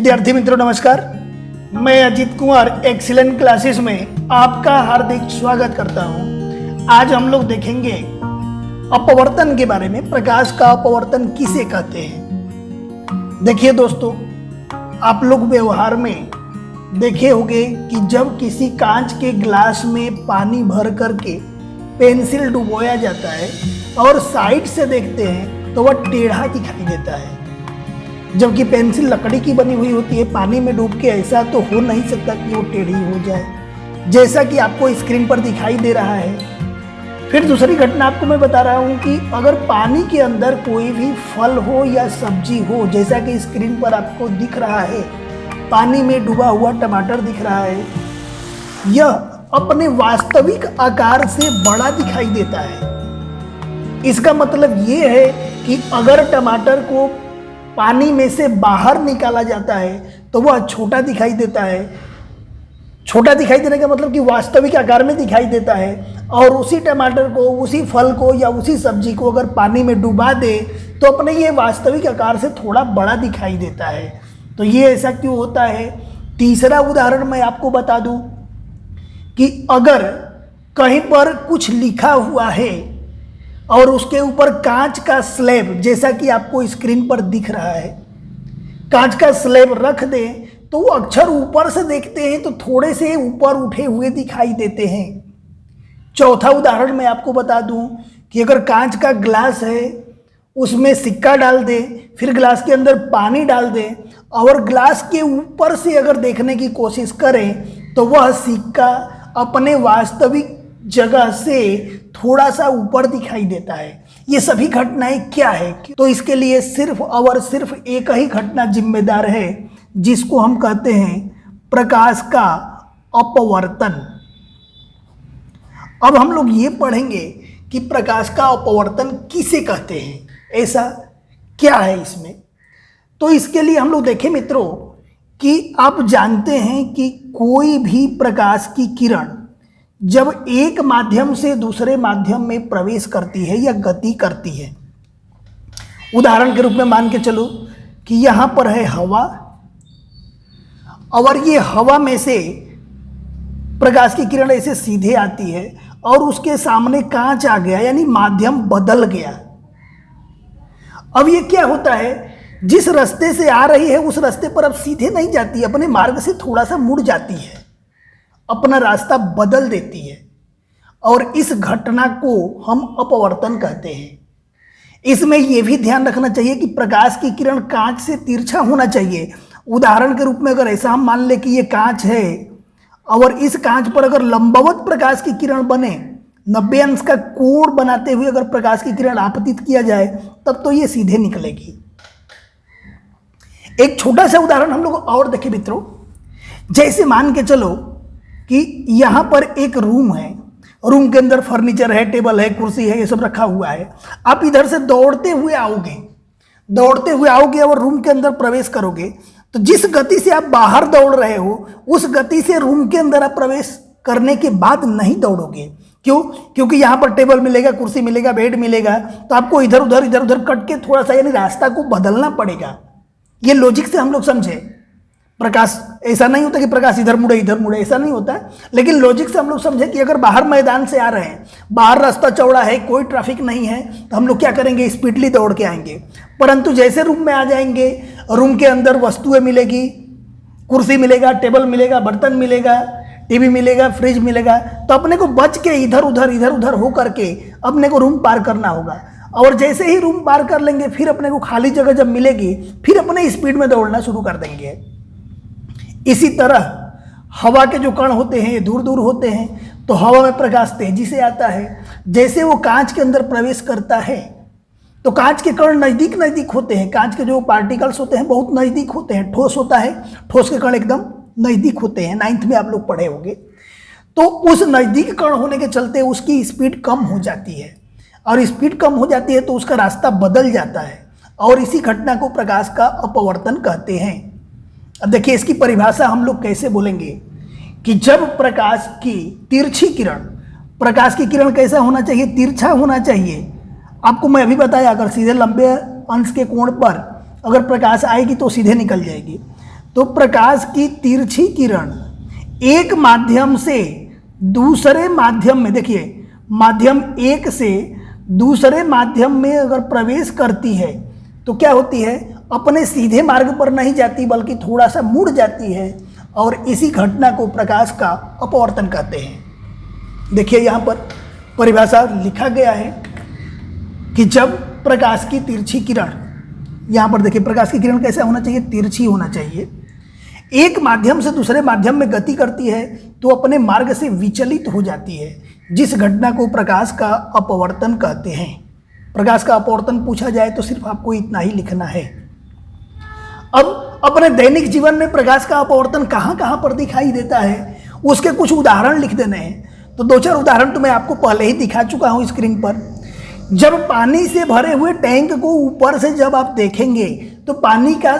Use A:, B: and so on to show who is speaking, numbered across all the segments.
A: विद्यार्थी मित्रों नमस्कार। मैं अजीत कुमार एक्सीलेंट क्लासेस में आपका हार्दिक स्वागत करता हूं। आज हम लोग देखेंगे अपवर्तन के बारे में। प्रकाश का अपवर्तन किसे कहते हैं। देखिए दोस्तों, आप लोग व्यवहार में देखे होंगे कि जब किसी कांच के ग्लास में पानी भर करके पेंसिल डुबोया जाता है और साइड से देखते हैं तो वह टेढ़ा दिखाई देता है, जबकि पेंसिल लकड़ी की बनी हुई होती है। पानी में डूब के ऐसा तो हो नहीं सकता कि वो टेढ़ी हो जाए, जैसा कि आपको स्क्रीन पर दिखाई दे रहा है। फिर दूसरी घटना आपको मैं बता रहा हूँ कि अगर पानी के अंदर कोई भी फल हो या सब्जी हो, जैसा कि स्क्रीन पर आपको दिख रहा है, पानी में डूबा हुआ टमाटर दिख रहा है, यह अपने वास्तविक आकार से बड़ा दिखाई देता है। इसका मतलब ये है कि अगर टमाटर को पानी में से बाहर निकाला जाता है तो वह छोटा दिखाई देता है। छोटा दिखाई देने का मतलब कि वास्तविक आकार में दिखाई देता है। और उसी टमाटर को, उसी फल को या उसी सब्जी को अगर पानी में डुबा दे तो अपने ये वास्तविक आकार से थोड़ा बड़ा दिखाई देता है। तो ये ऐसा क्यों होता है। तीसरा उदाहरण मैं आपको बता दूं कि अगर कहीं पर कुछ लिखा हुआ है और उसके ऊपर कांच का स्लैब, जैसा कि आपको स्क्रीन पर दिख रहा है, कांच का स्लैब रख दें तो वो अक्षर ऊपर से देखते हैं तो थोड़े से ऊपर उठे हुए दिखाई देते हैं। चौथा उदाहरण मैं आपको बता दूं कि अगर कांच का ग्लास है, उसमें सिक्का डाल दें, फिर ग्लास के अंदर पानी डाल दें और ग्लास के ऊपर से अगर देखने की कोशिश करें तो वह सिक्का अपने वास्तविक जगह से थोड़ा सा ऊपर दिखाई देता है। ये सभी घटनाएं क्या है, तो इसके लिए सिर्फ और सिर्फ एक ही घटना जिम्मेदार है, जिसको हम कहते हैं प्रकाश का अपवर्तन। अब हम लोग ये पढ़ेंगे कि प्रकाश का अपवर्तन किसे कहते हैं, ऐसा क्या है इसमें। तो इसके लिए हम लोग देखें मित्रों कि आप जानते हैं कि कोई भी प्रकाश की किरण जब एक माध्यम से दूसरे माध्यम में प्रवेश करती है या गति करती है, उदाहरण के रूप में मान के चलो कि यहां पर है हवा और ये हवा में से प्रकाश की किरण ऐसे सीधे आती है और उसके सामने कांच आ गया, यानी माध्यम बदल गया। अब ये क्या होता है, जिस रास्ते से आ रही है उस रास्ते पर अब सीधे नहीं जाती, अपने मार्ग से थोड़ा सा मुड़ जाती है, अपना रास्ता बदल देती है। और इस घटना को हम अपवर्तन कहते हैं। इसमें यह भी ध्यान रखना चाहिए कि प्रकाश की किरण कांच से तिरछा होना चाहिए। उदाहरण के रूप में अगर ऐसा हम मान ले कि ये कांच है और इस कांच पर अगर लंबवत प्रकाश की किरण बने, 90 अंश का कोण बनाते हुए अगर प्रकाश की किरण आपतित किया जाए तब तो ये सीधे निकलेगी। एक छोटा सा उदाहरण हम लोग और देखें मित्रों। जैसे मान के चलो कि यहां पर एक रूम है, रूम के अंदर फर्नीचर है, टेबल है, कुर्सी है, ये सब रखा हुआ है। आप इधर से दौड़ते हुए आओगे और रूम के अंदर प्रवेश करोगे तो जिस गति से आप बाहर दौड़ रहे हो उस गति से रूम के अंदर आप प्रवेश करने के बाद नहीं दौड़ोगे। क्यों? क्योंकि यहां पर टेबल मिलेगा, कुर्सी मिलेगा, बेड मिलेगा, तो आपको इधर उधर कट के थोड़ा सा यानी रास्ता को बदलना पड़ेगा। ये लॉजिक से हम लोग समझे। प्रकाश ऐसा नहीं होता कि प्रकाश इधर मुड़े, ऐसा नहीं होता। लेकिन लॉजिक से हम लोग समझे कि अगर बाहर मैदान से आ रहे हैं, बाहर रास्ता चौड़ा है, कोई ट्रैफिक नहीं है, तो हम लोग क्या करेंगे, स्पीडली दौड़ के आएंगे। परंतु जैसे रूम में आ जाएंगे, रूम के अंदर वस्तुएं मिलेगी, कुर्सी मिलेगा, टेबल मिलेगा, बर्तन मिलेगा, टीवी मिलेगा, फ्रिज मिलेगा, तो अपने को बच के इधर उधर हो करके अपने को रूम पार करना होगा। और जैसे ही रूम पार कर लेंगे फिर अपने को खाली जगह जब मिलेगी फिर अपने स्पीड में दौड़ना शुरू कर देंगे। इसी तरह हवा के जो कण होते हैं ये दूर होते हैं, तो हवा में प्रकाश तेजी से आता है। जैसे वो कांच के अंदर प्रवेश करता है तो कांच के कण नज़दीक होते हैं। कांच के जो पार्टिकल्स होते हैं बहुत नज़दीक होते हैं। ठोस होता है, ठोस के कण एकदम नज़दीक होते हैं। 9th में आप लोग पढ़े होंगे। तो उस नज़दीक कण होने के चलते उसकी स्पीड कम हो जाती है, और स्पीड कम हो जाती है तो उसका रास्ता बदल जाता है, और इसी घटना को प्रकाश का अपवर्तन कहते हैं। अब देखिए इसकी परिभाषा हम लोग कैसे बोलेंगे कि जब प्रकाश की तिरछी किरण, प्रकाश की किरण कैसा होना चाहिए, तिरछा होना चाहिए। आपको मैं अभी बताया, अगर सीधे लंबे अंश के कोण पर अगर प्रकाश आएगी तो सीधे निकल जाएगी। तो प्रकाश की तिरछी किरण एक माध्यम से दूसरे माध्यम में, देखिए माध्यम एक से दूसरे माध्यम में अगर प्रवेश करती है तो क्या होती है, अपने सीधे मार्ग पर नहीं जाती बल्कि थोड़ा सा मुड़ जाती है, और इसी घटना को प्रकाश का अपवर्तन कहते हैं। देखिए यहाँ पर परिभाषा लिखा गया है कि जब प्रकाश की तिरछी किरण, यहाँ पर देखिए प्रकाश की किरण कैसा होना चाहिए, तिरछी होना चाहिए, एक माध्यम से दूसरे माध्यम में गति करती है तो अपने मार्ग से विचलित हो जाती है, जिस घटना को प्रकाश का अपवर्तन कहते हैं। प्रकाश का अपवर्तन पूछा जाए तो सिर्फ आपको इतना ही लिखना है। अब अपने दैनिक जीवन में प्रकाश का अपवर्तन कहाँ कहाँ पर दिखाई देता है, उसके कुछ उदाहरण लिख देने हैं। तो दो चार उदाहरण तो मैं आपको पहले ही दिखा चुका हूँ स्क्रीन पर। जब पानी से भरे हुए टैंक को ऊपर से जब आप देखेंगे तो पानी का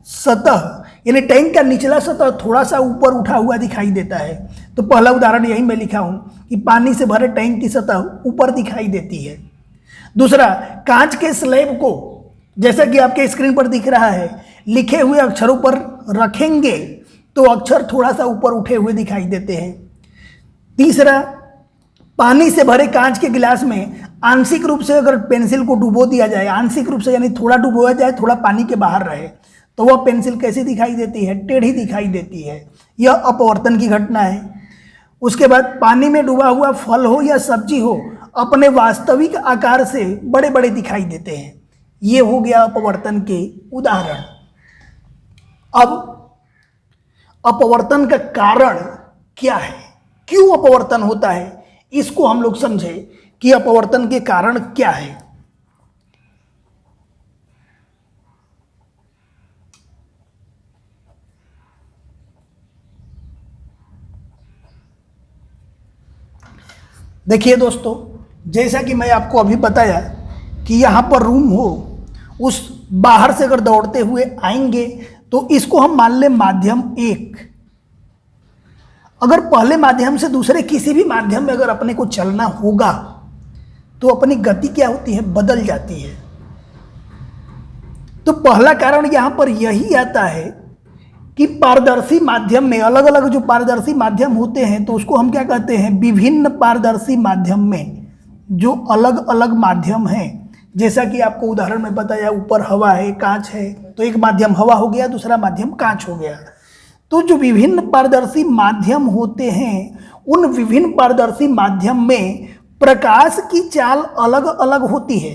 A: सतह यानी टैंक का निचला सतह थोड़ा सा ऊपर उठा हुआ दिखाई देता है। तो पहला उदाहरण यही मैं लिखा हूँ कि पानी से भरे टैंक की सतह ऊपर दिखाई देती है। दूसरा, कांच के स्लैब को जैसा कि आपके स्क्रीन पर दिख रहा है, लिखे हुए अक्षरों पर रखेंगे तो अक्षर थोड़ा सा ऊपर उठे हुए दिखाई देते हैं। तीसरा, पानी से भरे कांच के गिलास में आंशिक रूप से अगर पेंसिल को डुबो दिया जाए, आंशिक रूप से यानी थोड़ा डुबोया जाए, थोड़ा पानी के बाहर रहे, तो वह पेंसिल कैसी दिखाई देती है, टेढ़ी दिखाई देती है। यह अपवर्तन की घटना है। उसके बाद पानी में डूबा हुआ फल हो या सब्जी हो, अपने वास्तविक आकार से बड़े बड़े दिखाई देते हैं। ये हो गया अपवर्तन के उदाहरण। अब अपवर्तन का कारण क्या है, क्यों अपवर्तन होता है, इसको हम लोग समझे कि अपवर्तन के कारण क्या है। देखिए दोस्तों, जैसा कि मैं आपको अभी बताया कि यहाँ पर रूम हो, उस बाहर से अगर दौड़ते हुए आएंगे तो इसको हम मान लें माध्यम एक। अगर पहले माध्यम से दूसरे किसी भी माध्यम में अगर अपने को चलना होगा तो अपनी गति क्या होती है, बदल जाती है। तो पहला कारण यहाँ पर यही आता है कि पारदर्शी माध्यम में, अलग अलग जो पारदर्शी माध्यम होते हैं तो उसको हम क्या कहते हैं, विभिन्न पारदर्शी माध्यम में जो अलग अलग माध्यम हैं, जैसा कि आपको उदाहरण में बताया, ऊपर हवा है, कांच है, तो एक माध्यम हवा हो गया, दूसरा माध्यम कांच हो गया। तो जो विभिन्न पारदर्शी माध्यम होते हैं, उन विभिन्न पारदर्शी माध्यम में प्रकाश की चाल अलग अलग होती है।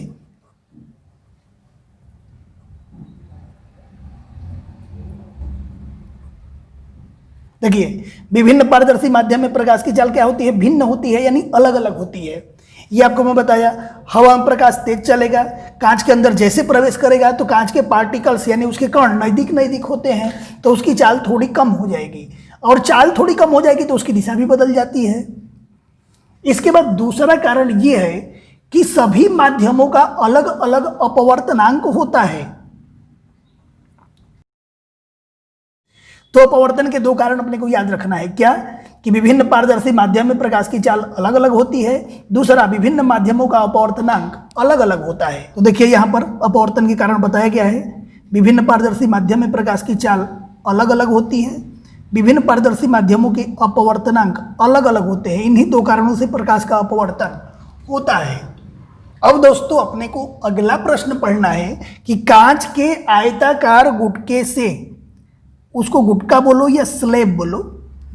A: देखिए, विभिन्न पारदर्शी माध्यम में प्रकाश की चाल क्या होती है, भिन्न होती है, यानी अलग अलग होती है। ये आपको मैं बताया, हवा में प्रकाश तेज चलेगा, कांच के अंदर जैसे प्रवेश करेगा तो कांच के पार्टिकल्स यानी उसके कण नज़दीक नज़दीक होते हैं तो उसकी चाल थोड़ी कम हो जाएगी, और चाल थोड़ी कम हो जाएगी तो उसकी दिशा भी बदल जाती है। इसके बाद दूसरा कारण ये है कि सभी माध्यमों का अलग अलग अपवर्तनांक होता है। तो अपवर्तन के दो कारण अपने को याद रखना है, क्या कि विभिन्न पारदर्शी माध्यम में प्रकाश की चाल अलग अलग होती है, दूसरा विभिन्न माध्यमों का अपवर्तनांक अलग अलग होता है। तो देखिए यहाँ पर अपवर्तन के कारण बताया गया है, विभिन्न पारदर्शी माध्यम में प्रकाश की चाल अलग अलग होती है, विभिन्न पारदर्शी माध्यमों के अपवर्तनांक अलग अलग होते हैं। इन्हीं दो कारणों से प्रकाश का अपवर्तन होता है। अब दोस्तों, अपने को अगला प्रश्न पढ़ना है कि कांच के आयताकार गुटके से, उसको गुटका बोलो या स्लैब बोलो,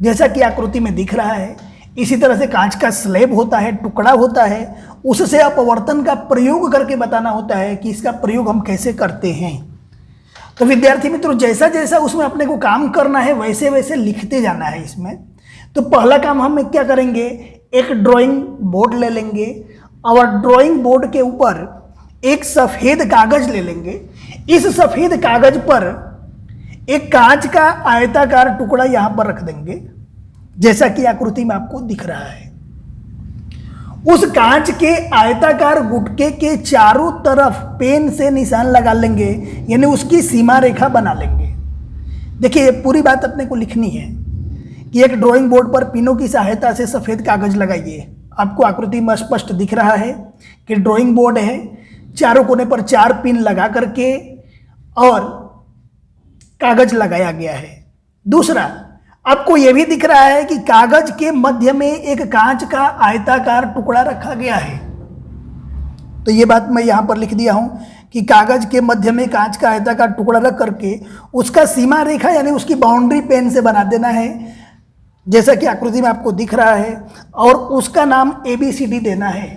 A: जैसा कि आकृति में दिख रहा है, इसी तरह से कांच का स्लैब होता है, टुकड़ा होता है, उससे अपवर्तन का प्रयोग करके बताना होता है कि इसका प्रयोग हम कैसे करते हैं। तो विद्यार्थी मित्रों, जैसा जैसा उसमें अपने को काम करना है वैसे वैसे लिखते जाना है इसमें। तो पहला काम हम क्या करेंगे, एक ड्राइंग बोर्ड ले लेंगे और ड्राइंग बोर्ड के ऊपर एक सफ़ेद कागज ले लेंगे। इस सफ़ेद कागज पर एक कांच का आयताकार टुकड़ा यहां पर रख देंगे, जैसा कि आकृति में आपको दिख रहा है। उस कांच के आयताकार गुटके के चारों तरफ पेन से निशान लगा लेंगे, यानी उसकी सीमा रेखा बना लेंगे। देखिए, पूरी बात अपने को लिखनी है कि एक ड्राइंग बोर्ड पर पिनों की सहायता से सफ़ेद कागज लगाइए। आपको आकृति में स्पष्ट दिख रहा है कि ड्राइंग बोर्ड है, चारों कोने पर 4 पिन लगा करके और कागज लगाया गया है। दूसरा, आपको यह भी दिख रहा है कि कागज के मध्य में एक कांच का आयताकार टुकड़ा रखा गया है। तो ये बात मैं यहां पर लिख दिया हूं कि कागज के मध्य में कांच का आयताकार टुकड़ा रख करके उसका सीमा रेखा यानी उसकी बाउंड्री पेन से बना देना है, जैसा कि आकृति में आपको दिख रहा है, और उसका नाम ABCD देना है।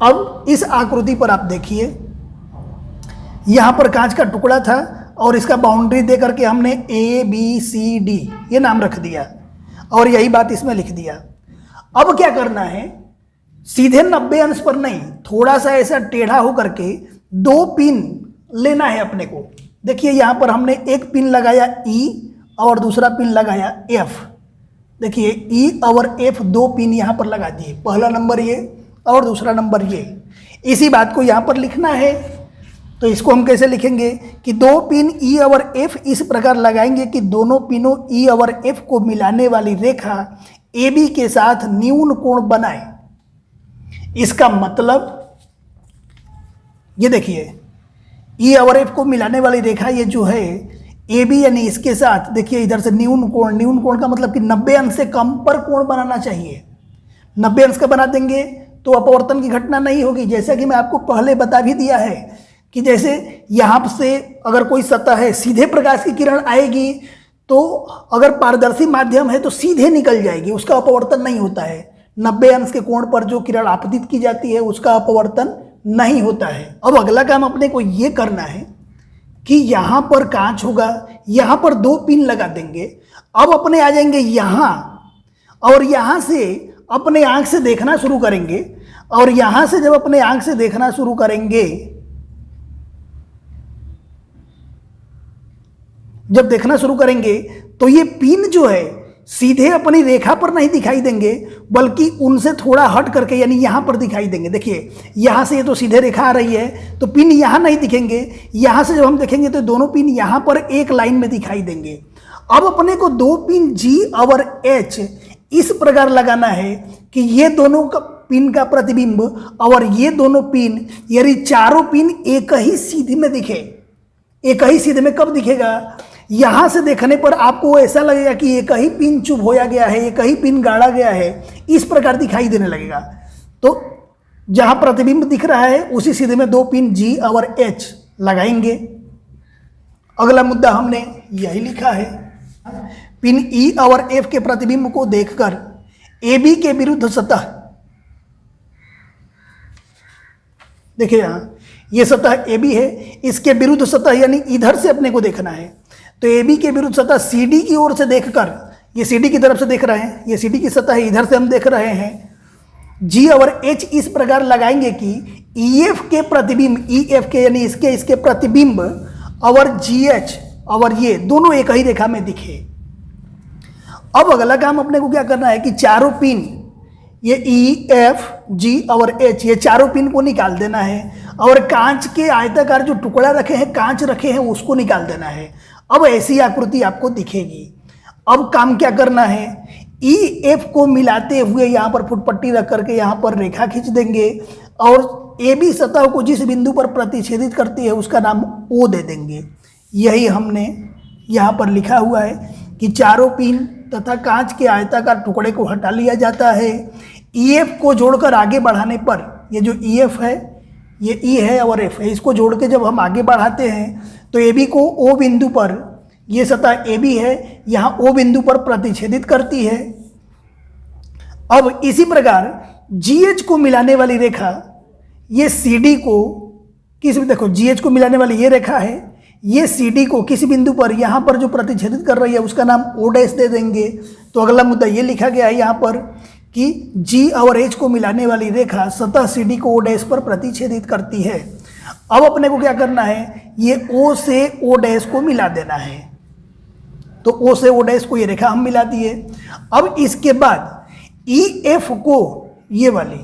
A: अब इस आकृति पर आप देखिए, यहां पर कांच का टुकड़ा था और इसका बाउंड्री दे करके हमने ABCD ये नाम रख दिया और यही बात इसमें लिख दिया। अब क्या करना है, सीधे 90 अंश पर नहीं, थोड़ा सा ऐसा टेढ़ा होकर के 2 पिन लेना है अपने को। देखिए यहां पर हमने एक पिन लगाया E और दूसरा पिन लगाया F। देखिए E और F 2 पिन यहां पर लगा दिए, पहला नंबर ये और दूसरा नंबर ये। इसी बात को यहां पर लिखना है। तो इसको हम कैसे लिखेंगे कि 2 पिन E और F इस प्रकार लगाएंगे कि दोनों पिनों E और F को मिलाने वाली रेखा AB के साथ न्यून कोण बनाए। इसका मतलब ये देखिए, E और F को मिलाने वाली रेखा ये जो है AB यानी इसके साथ, देखिए इधर से न्यून कोण का मतलब कि 90 अंश से कम पर कोण बनाना चाहिए। 90 अंश का बना देंगे तो अपवर्तन की घटना नहीं होगी। जैसा कि मैं आपको पहले बता भी दिया है कि जैसे यहाँ से अगर कोई सतह है, सीधे प्रकाश की किरण आएगी तो अगर पारदर्शी माध्यम है तो सीधे निकल जाएगी, उसका अपवर्तन नहीं होता है। 90 अंश के कोण पर जो किरण आपतित की जाती है उसका अपवर्तन नहीं होता है। अब अगला काम अपने को ये करना है कि यहाँ पर कांच होगा, यहाँ पर 2 पिन लगा देंगे। अब अपने आ जाएंगे यहाँ और यहाँ से अपने आंख से देखना शुरू करेंगे, और यहाँ से जब अपने आंख से देखना शुरू करेंगे, जब देखना शुरू करेंगे तो ये पिन जो है सीधे अपनी रेखा पर नहीं दिखाई देंगे, बल्कि उनसे थोड़ा हट करके यानी यहाँ पर दिखाई देंगे। देखिए यहाँ से ये तो सीधे रेखा आ रही है तो पिन यहाँ नहीं दिखेंगे, यहाँ से जब हम देखेंगे तो दोनों पिन यहाँ पर एक लाइन में दिखाई देंगे। अब अपने को 2 पिन G और H इस प्रकार लगाना है कि ये दोनों का पिन का प्रतिबिंब और ये दोनों पिन यानी चारों पिन एक ही सीधे में दिखे। एक ही सीधे में कब दिखेगा, यहां से देखने पर आपको ऐसा लगेगा कि एक ही पिन चुभ होया गया है, एक ही पिन गाड़ा गया है, इस प्रकार दिखाई देने लगेगा। तो जहां प्रतिबिंब दिख रहा है उसी सीधे में 2 पिन G और H लगाएंगे। अगला मुद्दा हमने यही लिखा है, पिन E और F के प्रतिबिंब को देखकर AB के विरुद्ध सतह, देखिए यहाँ ये सतह AB है, इसके विरुद्ध सतह यानी इधर से अपने को देखना है। तो AB के विरुद्ध सतह CD की ओर से देखकर, ये CD की तरफ से देख रहे हैं, ये CD की सतह है, इधर से हम देख रहे हैं। G और H इस प्रकार लगाएंगे कि EF के प्रतिबिंब, EF के यानी इसके प्रतिबिंब और GH और ये दोनों एक ही रेखा में दिखे। अब अगला काम अपने को क्या करना है कि चारों पिन ये E, F, G और H ये चारों पिन को निकाल देना है और कांच के आयताकार जो टुकड़ा रखे हैं, कांच रखे हैं, उसको निकाल देना है। अब ऐसी आकृति आपको दिखेगी। अब काम क्या करना है, E, F को मिलाते हुए यहाँ पर फुटपट्टी रख करके यहाँ पर रेखा खींच देंगे और AB सतह को जिस बिंदु पर प्रतिच्छेदित करती है उसका नाम O दे देंगे। यही हमने यहाँ पर लिखा हुआ है कि चारों पिन तथा कांच के आयताकार टुकड़े को हटा लिया जाता है। EF को जोड़कर आगे बढ़ाने पर, ये जो EF है, ये E है और F है, इसको जोड़ के जब हम आगे बढ़ाते हैं तो AB को O बिंदु पर, ये सतह AB है, यहाँ O बिंदु पर प्रतिच्छेदित करती है। अब इसी प्रकार GH को मिलाने वाली रेखा, ये CD को किस, देखो GH को मिलाने वाली ये रेखा है, ये CD को किसी बिंदु पर यहाँ पर जो प्रतिच्छेदित कर रही है उसका नाम O डैश दे देंगे। तो अगला मुद्दा ये लिखा गया है यहाँ पर कि G और H को मिलाने वाली रेखा सतह CD को O डैश पर प्रतिच्छेदित करती है। अब अपने को क्या करना है, ये O से O डैश को मिला देना है। तो O से O डैश को ये रेखा हम मिला दिए। अब इसके बाद EF को ये वाली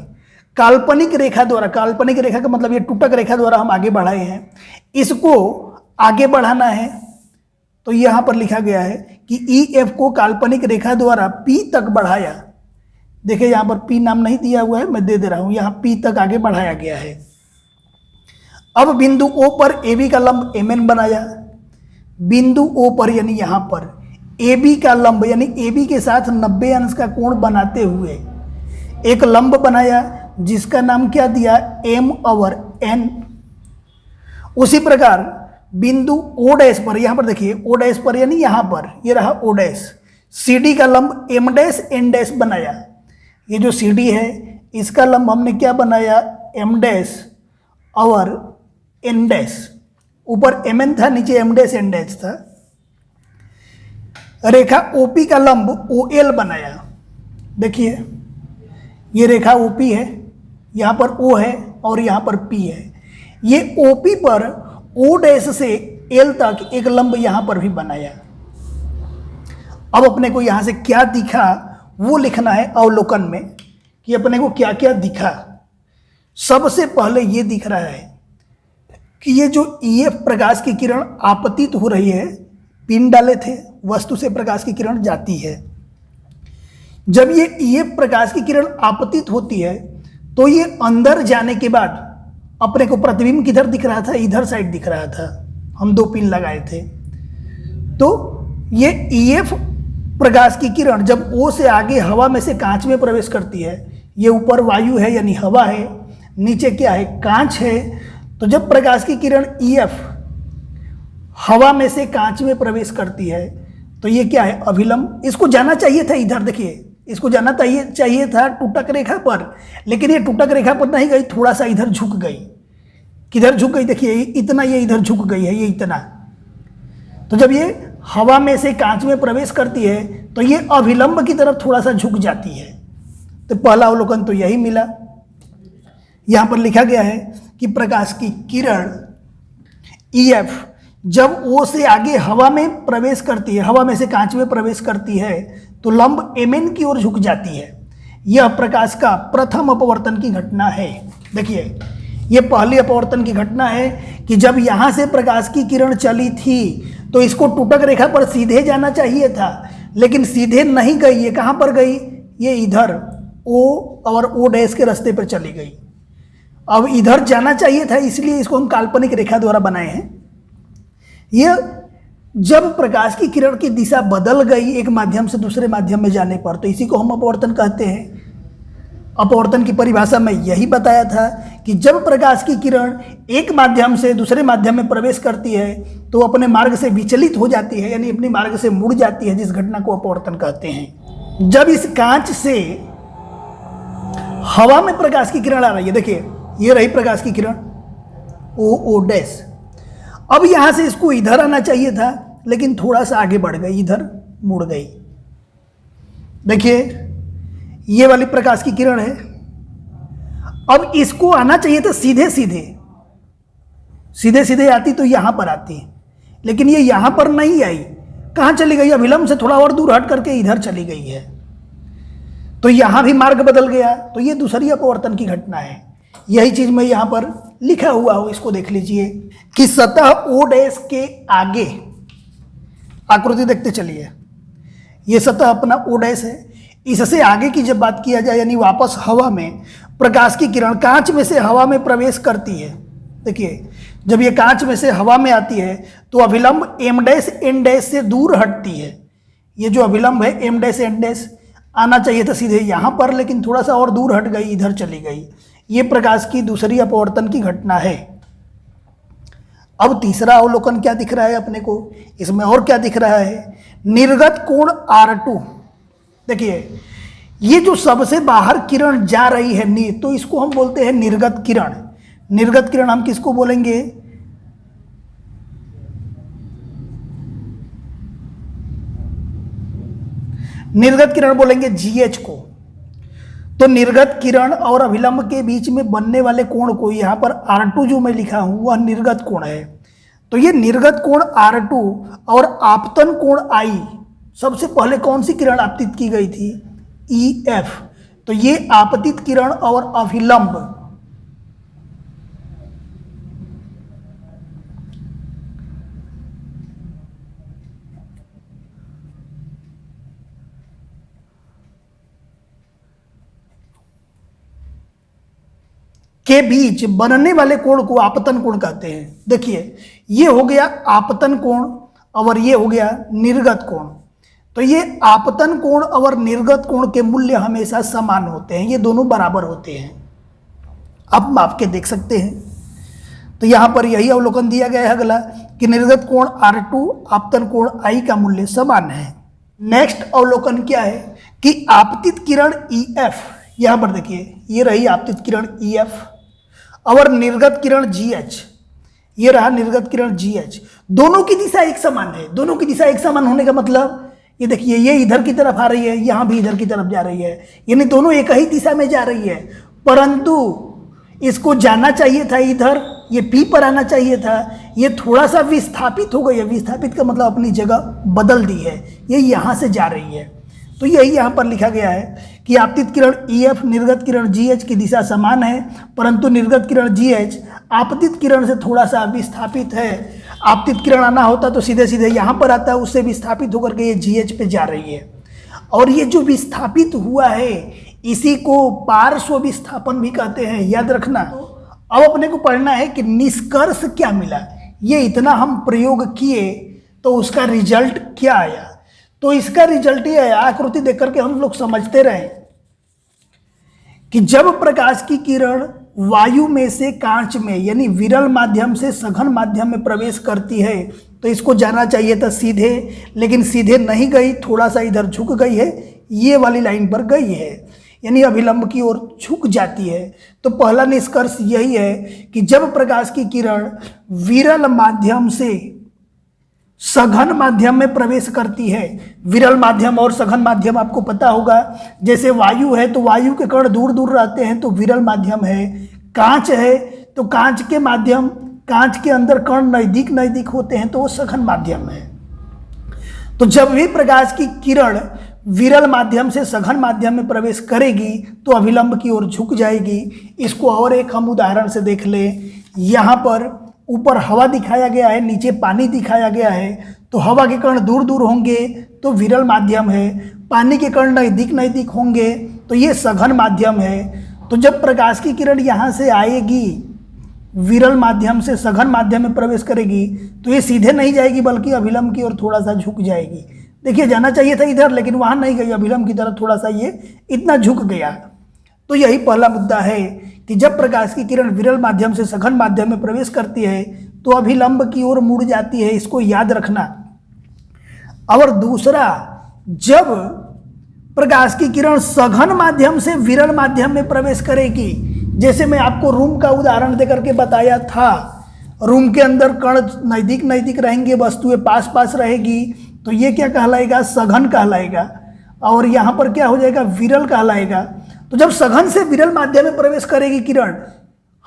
A: काल्पनिक रेखा द्वारा, काल्पनिक रेखा का मतलब ये टूटक रेखा द्वारा हम आगे बढ़ाए हैं, इसको आगे बढ़ाना है। तो यहाँ पर लिखा गया है कि EF को काल्पनिक रेखा द्वारा P तक बढ़ाया। देखिए यहाँ पर P नाम नहीं दिया हुआ है, मैं दे दे रहा हूँ, यहाँ P तक आगे बढ़ाया गया है। अब बिंदु O पर AB का लंब MN बनाया। बिंदु O पर यानी यहाँ पर AB का लंब यानी AB के साथ 90 अंश का कोण बनाते हुए एक लंब बनाया जिसका नाम क्या दिया, M/N। उसी प्रकार बिंदु O डैश पर, यहाँ पर देखिए O डैश पर यानी यहाँ पर, ये रहा O डैश, CD का लंब M डैश N डैश बनाया। ये जो CD है इसका लंब हमने क्या बनाया, M डैश और N डैश। ऊपर MN था, नीचे M डैश N डैश था। रेखा OP का लंब OL बनाया। देखिए ये रेखा OP है, यहाँ पर O है और यहाँ पर P है। ये OP पर O डैश से L तक एक लंब यहाँ पर भी बनाया। अब अपने को यहाँ से क्या दिखा वो लिखना है अवलोकन में कि अपने को क्या क्या दिखा। सबसे पहले ये दिख रहा है कि ये जो EF प्रकाश की किरण आपतित हो रही है, पिन डाले थे, वस्तु से प्रकाश की किरण जाती है। जब ये EF प्रकाश की किरण आपतित होती है तो ये अंदर जाने के बाद अपने को प्रतिबिंब किधर दिख रहा था, इधर साइड दिख रहा था। हम 2 पिन लगाए थे। तो ये EF प्रकाश की किरण जब O से आगे हवा में से कांच में प्रवेश करती है, ये ऊपर वायु है यानी हवा है, नीचे क्या है, कांच है। तो जब प्रकाश की किरण EF हवा में से कांच में प्रवेश करती है तो ये क्या है, अभिलंब। इसको जाना चाहिए था इधर, देखिए इसको जाना चाहिए था टूटक रेखा पर, लेकिन ये टूटक रेखा पर नहीं गई, थोड़ा सा इधर झुक गई। किधर झुक गई, देखिए इतना, ये इधर झुक गई है, ये इतना। तो जब ये हवा में से कांच में प्रवेश करती है तो ये अभिलंब की तरफ थोड़ा सा झुक जाती है। तो पहला अवलोकन तो यही मिला। यहां पर लिखा गया है कि प्रकाश की किरण EF जब O से आगे हवा में प्रवेश करती है, हवा में से कांच में प्रवेश करती है, तो लंब MN की ओर झुक जाती है। यह प्रकाश का प्रथम अपवर्तन की घटना है। देखिए यह पहली अपवर्तन की घटना है कि जब यहां से प्रकाश की किरण चली थी तो इसको टूटक रेखा पर सीधे जाना चाहिए था, लेकिन सीधे नहीं गई। ये कहां पर गई, ये इधर O और O डैश के रास्ते पर चली गई। अब इधर जाना चाहिए था, इसलिए इसको हम काल्पनिक रेखा द्वारा बनाए हैं। यह जब प्रकाश की किरण की दिशा बदल गई एक माध्यम से दूसरे माध्यम में जाने पर, तो इसी को हम अपवर्तन कहते हैं। अपवर्तन की परिभाषा में यही बताया था कि जब प्रकाश की किरण एक माध्यम से दूसरे माध्यम में प्रवेश करती है तो अपने मार्ग से विचलित हो जाती है, यानी अपने मार्ग से मुड़ जाती है, जिस घटना को अपवर्तन कहते हैं। जब इस कांच से हवा में प्रकाश की किरण आ रही है, देखिए ये रही प्रकाश की किरण O डैश। अब यहां से इसको इधर आना चाहिए था, लेकिन थोड़ा सा आगे बढ़ गई, इधर मुड़ गई। देखिए ये वाली प्रकाश की किरण है। अब इसको आना चाहिए था सीधे सीधे आती तो यहां पर आती, लेकिन ये यहां पर नहीं आई। कहां चली गई, अभिलंब से थोड़ा और दूर हट करके इधर चली गई है। तो यहां भी मार्ग बदल गया। तो ये दूसरी अपवर्तन की घटना है। यही चीज मैं यहां पर लिखा हुआ हो, इसको देख लीजिए कि सतह O डैश के आगे, आकृति देखते चलिए, ये सतह अपना O डैश है। इससे आगे की जब बात किया जाए, यानी वापस हवा में प्रकाश की किरण कांच में से हवा में प्रवेश करती है। देखिए जब ये कांच में से हवा में आती है तो अभिलंब M डैश N डैश से दूर हटती है। ये जो अभिलंब है M डैश N डैश आना चाहिए था सीधे यहाँ पर, लेकिन थोड़ा सा और दूर हट गई, इधर चली गई। ये प्रकाश की दूसरी अपवर्तन की घटना है। अब तीसरा अवलोकन क्या दिख रहा है अपने को, इसमें और क्या दिख रहा है, निर्गत कोण R2। देखिए ये जो सबसे बाहर किरण जा रही है तो इसको हम बोलते हैं निर्गत किरण। निर्गत किरण हम किसको बोलेंगे, निर्गत किरण बोलेंगे GH को। तो निर्गत किरण और अभिलंब के बीच में बनने वाले कोण को, यहां पर R2 जो मैं लिखा हूं वह निर्गत कोण है। तो ये निर्गत कोण R2 और आपतन कोण I, सबसे पहले कौन सी किरण आपतित की गई थी, EF। तो ये आपतित किरण और अभिलंब के बीच बनने वाले कोण को आपतन कोण कहते हैं। देखिए ये हो गया आपतन कोण और ये हो गया निर्गत कोण। तो ये आपतन कोण और निर्गत कोण के मूल्य हमेशा समान होते हैं, ये दोनों बराबर होते हैं। आप माप के देख सकते हैं। तो यहाँ पर यही अवलोकन दिया गया है अगला कि निर्गत कोण R2 आपतन कोण I का मूल्य समान है। नेक्स्ट अवलोकन क्या है कि आपतित किरण EF, यहाँ पर देखिए ये रही आपतित किरण EF और निर्गत किरण GH, ये रहा निर्गत किरण GH। दोनों की दिशा एक समान है। दोनों की दिशा एक समान होने का मतलब ये देखिए ये इधर की तरफ आ रही है, यहाँ भी इधर की तरफ जा रही है, यानी दोनों एक ही दिशा में जा रही है, परंतु इसको जाना चाहिए था इधर, ये P पर आना चाहिए था, ये थोड़ा सा विस्थापित हो गई है। विस्थापित का मतलब अपनी जगह बदल दी है, ये यहाँ से जा रही है। तो यही यहाँ पर लिखा गया है कि आपतित किरण EF निर्गत किरण GH की दिशा समान है, परंतु निर्गत किरण GH आपतित किरण से थोड़ा सा विस्थापित है। आपतित किरण आना होता तो सीधे सीधे यहाँ पर आता है, उससे विस्थापित होकर के ये GH पे जा रही है। और ये जो विस्थापित हुआ है इसी को पार्श्व विस्थापन भी कहते हैं, याद रखना। अब अपने को पढ़ना है कि निष्कर्ष क्या मिला, ये इतना हम प्रयोग किए तो उसका रिजल्ट क्या आया। तो इसका रिजल्ट ये आया, आकृति देख करके हम लोग समझते रहे कि जब प्रकाश की किरण वायु में से कांच में यानी विरल माध्यम से सघन माध्यम में प्रवेश करती है तो इसको जाना चाहिए था सीधे, लेकिन सीधे नहीं गई, थोड़ा सा इधर झुक गई है, ये वाली लाइन पर गई है, यानी अभिलंब की ओर झुक जाती है। तो पहला निष्कर्ष यही है कि जब प्रकाश की किरण विरल माध्यम से सघन माध्यम में प्रवेश करती है, विरल माध्यम और सघन माध्यम आपको पता होगा, जैसे वायु है तो वायु के कण दूर दूर रहते हैं तो विरल माध्यम है, कांच है तो कांच के माध्यम, कांच के अंदर कण नजदीक नजदीक होते हैं तो वो सघन माध्यम है। तो जब भी प्रकाश की किरण विरल माध्यम से सघन माध्यम में प्रवेश करेगी तो अभिलंब की ओर झुक जाएगी। इसको और एक हम उदाहरण से देख ले। यहाँ पर ऊपर हवा दिखाया गया है, नीचे पानी दिखाया गया है। तो हवा के कण दूर दूर होंगे तो विरल माध्यम है, पानी के कण नजदीक नजदीक होंगे तो ये सघन माध्यम है। तो जब प्रकाश की किरण यहाँ से आएगी, विरल माध्यम से सघन माध्यम में प्रवेश करेगी तो ये सीधे नहीं जाएगी बल्कि अभिलंब की ओर थोड़ा सा झुक जाएगी। देखिए जाना चाहिए था इधर, लेकिन वहाँ नहीं गई, अभिलंब की तरफ थोड़ा सा ये इतना झुक गया। तो यही पहला मुद्दा है कि जब प्रकाश की किरण विरल माध्यम से सघन माध्यम में प्रवेश करती है तो अभिलंब की ओर मुड़ जाती है, इसको याद रखना। और दूसरा, जब प्रकाश की किरण सघन माध्यम से विरल माध्यम में प्रवेश करेगी, जैसे मैं आपको रूम का उदाहरण देकर के बताया था, रूम के अंदर कण नजदीक नजदीक रहेंगे, वस्तुएं पास पास रहेगी, तो ये क्या कहलाएगा, सघन कहलाएगा। और यहाँ पर क्या हो जाएगा, विरल कहलाएगा। तो जब सघन से विरल माध्यम में प्रवेश करेगी किरण,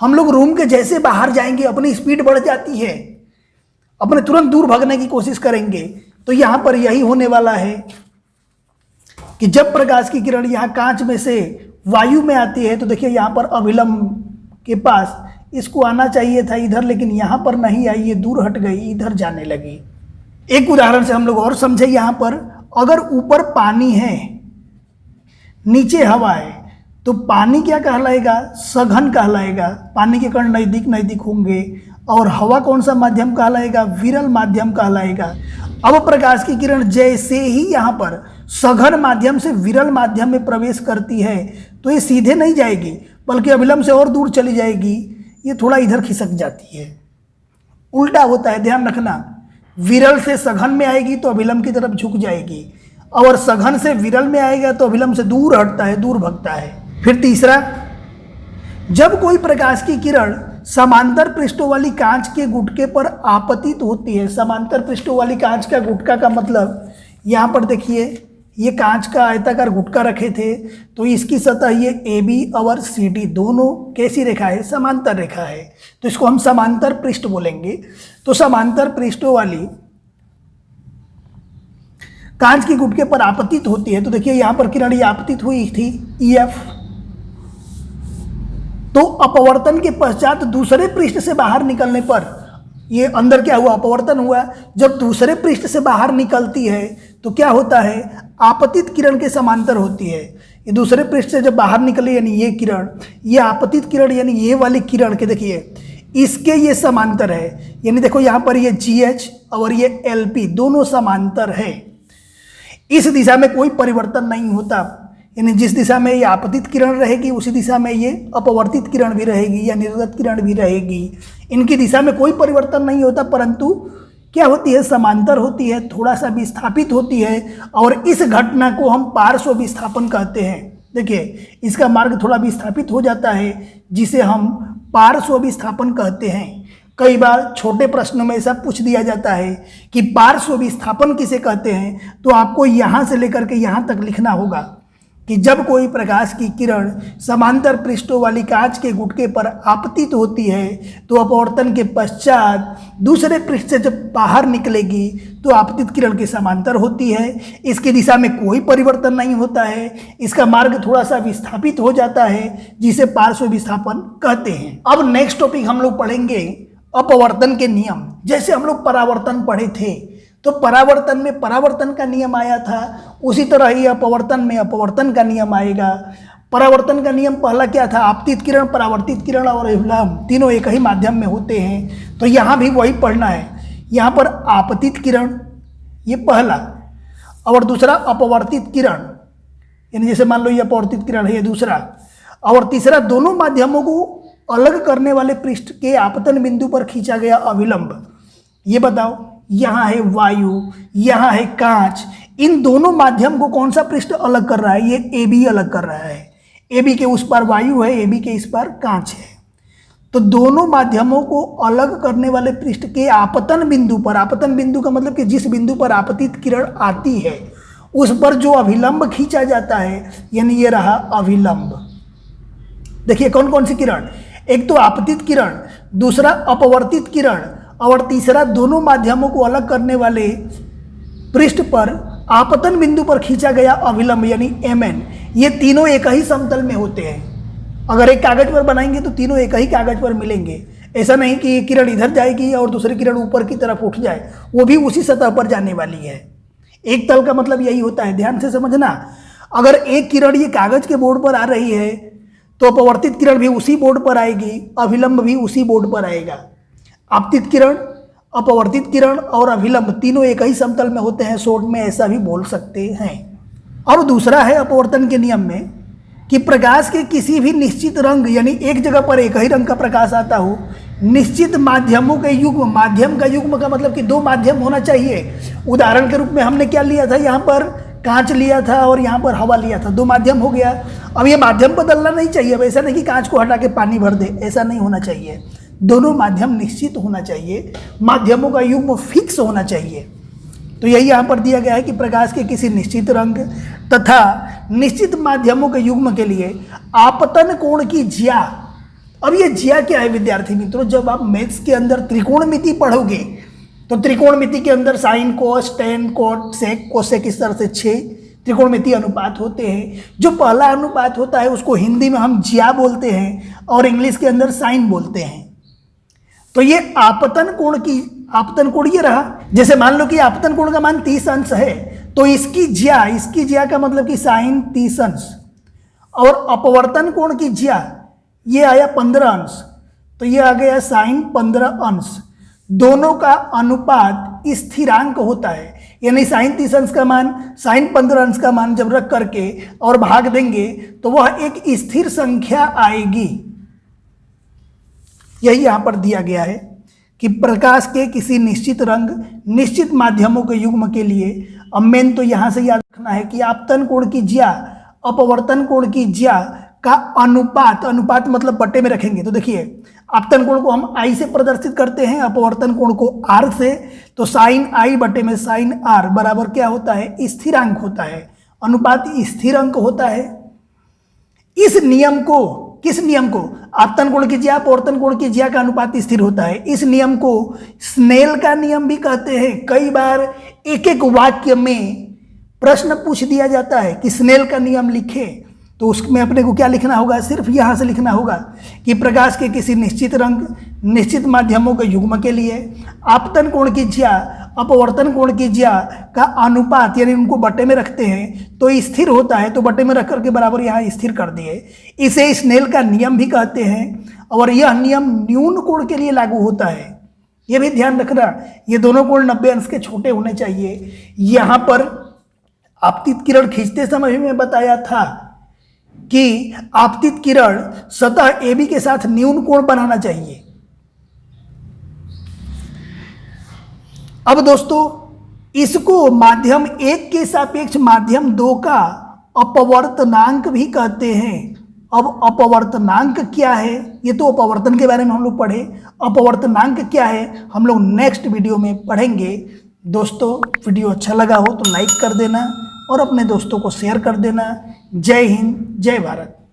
A: हम लोग रूम के जैसे बाहर जाएंगे, अपनी स्पीड बढ़ जाती है, अपने तुरंत दूर भागने की कोशिश करेंगे। तो यहाँ पर यही होने वाला है कि जब प्रकाश की किरण यहाँ कांच में से वायु में आती है तो देखिए यहाँ पर अभिलंब के पास इसको आना चाहिए था इधर, लेकिन यहाँ पर नहीं आई, ये दूर हट गई, इधर जाने लगी। एक उदाहरण से हम लोग और समझे। यहाँ पर अगर ऊपर पानी है, नीचे हवा है, तो पानी क्या कहलाएगा, सघन कहलाएगा, पानी के कण नजदीक नजदीक होंगे। और हवा कौन सा माध्यम कहलाएगा, विरल माध्यम कहलाएगा। अब प्रकाश की किरण जैसे ही यहाँ पर सघन माध्यम से विरल माध्यम में प्रवेश करती है तो ये सीधे नहीं जाएगी बल्कि अभिलंब से और दूर चली जाएगी, ये थोड़ा इधर खिसक जाती है, उल्टा होता है, ध्यान रखना। विरल से सघन में आएगी तो अभिलंब की तरफ झुक जाएगी, और सघन से विरल में आएगा तो अभिलंब से दूर हटता है, दूर भगता है। फिर तीसरा, जब कोई प्रकाश की किरण समांतर पृष्ठों वाली कांच के गुटके पर आपतित होती है, समांतर पृष्ठों वाली कांच का गुटका का मतलब यहाँ पर देखिए, ये कांच का आयताकार गुटका रखे थे तो इसकी सतह ये AB और CD दोनों कैसी रेखा है, समांतर रेखा है, तो इसको हम समांतर पृष्ठ बोलेंगे। तो समांतर पृष्ठों वाली कांच के गुटके पर आपतित होती है, तो देखिए यहाँ पर किरण ये आपतित हुई थी EF, तो अपवर्तन के पश्चात दूसरे पृष्ठ से बाहर निकलने पर ये अंदर क्या हुआ, अपवर्तन हुआ। जब दूसरे पृष्ठ से बाहर निकलती है तो क्या होता है, आपतित किरण के समांतर होती है। ये दूसरे पृष्ठ से जब बाहर निकली यानी ये किरण, ये आपतित किरण यानी ये वाली किरण के देखिए इसके ये समांतर है, यानी देखो यहाँ पर ये GH और ये LP दोनों समांतर है। इस दिशा में कोई परिवर्तन नहीं होता, यानी जिस दिशा में ये आपतित किरण रहेगी उसी दिशा में ये अपवर्तित किरण भी रहेगी या निर्गत किरण भी रहेगी। इनकी दिशा में कोई परिवर्तन नहीं होता, परंतु क्या होती है, समांतर होती है, थोड़ा सा विस्थापित होती है, और इस घटना को हम पार्श्व विस्थापन कहते हैं। देखिए इसका मार्ग थोड़ा विस्थापित हो जाता है, जिसे हम पार्श्व विस्थापन कहते हैं। कई बार छोटे प्रश्नों में ऐसा पूछ दिया जाता है कि पार्श्व विस्थापन किसे कहते हैं, तो आपको यहाँ से लेकर के यहाँ तक लिखना होगा कि जब कोई प्रकाश की किरण समांतर पृष्ठों वाली कांच के गुटके पर आपतित होती है तो अपवर्तन के पश्चात दूसरे पृष्ठ से जब बाहर निकलेगी तो आपतित किरण के समांतर होती है। इसकी दिशा में कोई परिवर्तन नहीं होता है, इसका मार्ग थोड़ा सा विस्थापित हो जाता है, जिसे पार्श्व विस्थापन कहते हैं। अब नेक्स्ट टॉपिक हम लोग पढ़ेंगे अपवर्तन के नियम। जैसे हम लोग परावर्तन पढ़े थे, तो परावर्तन में परावर्तन का नियम आया था, उसी तरह ही अपवर्तन में अपवर्तन का नियम आएगा। परावर्तन का नियम पहला क्या था, आपतित किरण, परावर्तित किरण और अभिलंब तीनों एक ही माध्यम में होते हैं, तो यहाँ भी वही पढ़ना है। यहाँ पर आपतित किरण ये पहला, और दूसरा अपवर्तित किरण, यानी जैसे मान लो ये अपवर्तित किरण है ये दूसरा, और तीसरा दोनों माध्यमों को अलग करने वाले पृष्ठ के आपतन बिंदु पर खींचा गया अभिलंब। ये बताओ, यहाँ है वायु, यहाँ है कांच, इन दोनों माध्यम को कौन सा पृष्ठ अलग कर रहा है, ये AB अलग कर रहा है। AB के उस पार वायु है, AB के इस पार कांच है। तो दोनों माध्यमों को अलग करने वाले पृष्ठ के आपतन बिंदु पर, आपतन बिंदु का मतलब कि जिस बिंदु पर आपतित किरण आती है उस पर जो अभिलंब खींचा जाता है, यानी ये रहा अभिलंब। देखिए कौन कौन सी किरण, एक तो आपतित किरण, दूसरा अपवर्तित किरण, और तीसरा दोनों माध्यमों को अलग करने वाले पृष्ठ पर आपतन बिंदु पर खींचा गया अभिलंब यानी MN। ये तीनों एक ही समतल में होते हैं। अगर एक कागज पर बनाएंगे तो तीनों एक ही कागज पर मिलेंगे। ऐसा नहीं कि एक किरण इधर जाएगी और दूसरी किरण ऊपर की तरफ उठ जाए, वो भी उसी सतह पर जाने वाली है। एक तल का मतलब यही होता है, ध्यान से समझना। अगर एक किरण ये कागज के बोर्ड पर आ रही है तो अपवर्तित किरण भी उसी बोर्ड पर आएगी, अभिलंब भी उसी बोर्ड पर आएगा। आपतित किरण, अपवर्तित किरण और अभिलंब तीनों एक ही समतल में होते हैं, शॉर्ट में ऐसा भी बोल सकते हैं। अब दूसरा है अपवर्तन के नियम में कि प्रकाश के किसी भी निश्चित रंग, यानी एक जगह पर एक ही रंग का प्रकाश आता हो, निश्चित माध्यमों के युग्म, माध्यम का युग्म का मतलब कि दो माध्यम होना चाहिए। उदाहरण के रूप में हमने क्या लिया था, यहाँ पर कांच लिया था और यहाँ पर हवा लिया था, दो माध्यम हो गया। अब ये माध्यम बदलना नहीं चाहिए। अब ऐसा नहीं कि कांच को हटा के पानी भर दे, ऐसा नहीं होना चाहिए। दोनों माध्यम निश्चित होना चाहिए, माध्यमों का युग्म फिक्स होना चाहिए। तो यही यहाँ पर दिया गया है कि प्रकाश के किसी निश्चित रंग तथा निश्चित माध्यमों के युग्म के लिए आपतन कोण की ज्या। अब ये ज्या क्या है विद्यार्थी मित्रों, जब आप मैथ्स के अंदर त्रिकोणमिति पढ़ोगे तो त्रिकोणमिति के अंदर साइन, कोस, टेन, कोट, सेक, कोसेक, इस तरह से 6 त्रिकोणमिति अनुपात होते हैं। जो पहला अनुपात होता है उसको हिंदी में हम ज्या बोलते हैं और इंग्लिश के अंदर साइन बोलते हैं। तो ये आपतन कोण की, आपतन कोण ये रहा। जैसे मान लो कि आपतन कोण का मान 30 अंश है तो इसकी ज्या का मतलब कि साइन 30 अंश, और अपवर्तन कोण की ज्या ये आया 15 अंश, तो ये आ गया साइन 15 अंश। दोनों का अनुपात स्थिरांक होता है, यानी साइन 30 अंश का मान, साइन 15 अंश का मान जब रख करके और भाग देंगे तो वह एक स्थिर संख्या आएगी। यही यहाँ पर दिया गया है कि प्रकाश के किसी निश्चित रंग, निश्चित माध्यमों के युग्म के लिए, अब मेन तो यहाँ से याद रखना है कि आपतन कोण की ज्या, अपवर्तन कोण की ज्या का अनुपात, अनुपात मतलब बट्टे में रखेंगे। तो देखिए आपतन कोण को हम I से प्रदर्शित करते हैं, अपवर्तन कोण को R से, तो साइन I बट्टे में साइन R बराबर क्या होता है, स्थिरांक होता है। अनुपात स्थिर अंक होता है। इस नियम को, किस नियम को, आपतन कोण की ज्या, अपवर्तन कोण की ज्या का अनुपात स्थिर होता है, इस नियम को स्नेल का नियम भी कहते हैं। कई बार एक एक वाक्य में प्रश्न पूछ दिया जाता है कि स्नेल का नियम लिखे, तो उसमें अपने को क्या लिखना होगा, सिर्फ यहाँ से लिखना होगा कि प्रकाश के किसी निश्चित रंग, निश्चित माध्यमों के युग्म के लिए आपतन कोण की ज्या, अपवर्तन कोण की ज्या का अनुपात यानी उनको बटे में रखते हैं तो स्थिर होता है, तो बटे में रख करके बराबर यहाँ स्थिर कर दिए। इसे स्नेल का नियम भी कहते हैं और यह नियम न्यून कोण के लिए लागू होता है। यह भी ध्यान रखना, ये दोनों कोण 90 अंश के छोटे होने चाहिए। यहाँ पर आपतित किरण खींचते समय भी मैं बताया था कि आपतित किरण सतह AB के साथ न्यून कोण बनाना चाहिए। अब दोस्तों इसको माध्यम 1 के सापेक्ष माध्यम 2 का अपवर्तनांक भी कहते हैं। अब अपवर्तनांक क्या है, ये तो अपवर्तन के बारे में हम लोग पढ़े, अपवर्तनांक क्या है हम लोग नेक्स्ट वीडियो में पढ़ेंगे। दोस्तों वीडियो अच्छा लगा हो तो लाइक कर देना और अपने दोस्तों को शेयर कर देना। जय हिंद, जय भारत।